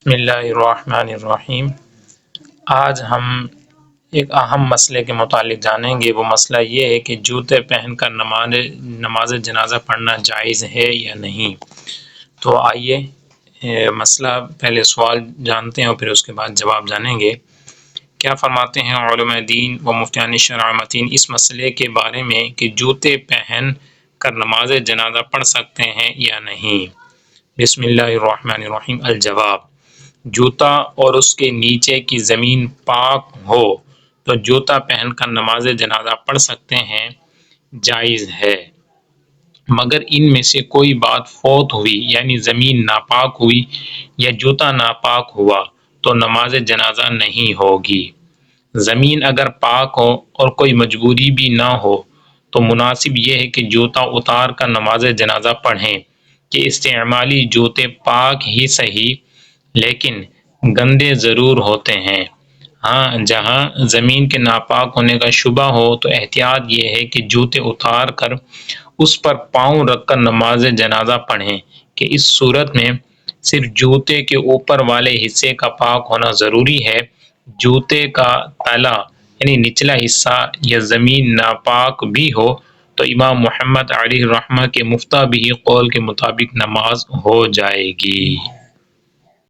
بسم اللہ الرحمن الرحیم۔ آج ہم ایک اہم مسئلے کے متعلق جانیں گے۔ وہ مسئلہ یہ ہے کہ جوتے پہن کر نماز جنازہ پڑھنا جائز ہے یا نہیں۔ تو آئیے مسئلہ پہلے سوال جانتے ہیں اور پھر اس کے بعد جواب جانیں گے۔ کیا فرماتے ہیں علماء دین و مفتیان شرع متین اس مسئلے کے بارے میں کہ جوتے پہن کر نماز جنازہ پڑھ سکتے ہیں یا نہیں؟ بسم اللہ الرحمن الرحیم۔ الجواب: جوتا اور اس کے نیچے کی زمین پاک ہو تو جوتا پہن کر نماز جنازہ پڑھ سکتے ہیں، جائز ہے، مگر ان میں سے کوئی بات فوت ہوئی یعنی زمین ناپاک ہوئی یا جوتا ناپاک ہوا تو نماز جنازہ نہیں ہوگی۔ زمین اگر پاک ہو اور کوئی مجبوری بھی نہ ہو تو مناسب یہ ہے کہ جوتا اتار کر نماز جنازہ پڑھیں کہ استعمالی جوتے پاک ہی صحیح لیکن گندے ضرور ہوتے ہیں۔ ہاں، جہاں زمین کے ناپاک ہونے کا شبہ ہو تو احتیاط یہ ہے کہ جوتے اتار کر اس پر پاؤں رکھ کر نماز جنازہ پڑھیں کہ اس صورت میں صرف جوتے کے اوپر والے حصے کا پاک ہونا ضروری ہے۔ جوتے کا تلا یعنی نچلا حصہ یا زمین ناپاک بھی ہو تو امام محمد علیہ الرحمہ کے مفتہ بھی قول کے مطابق نماز ہو جائے گی۔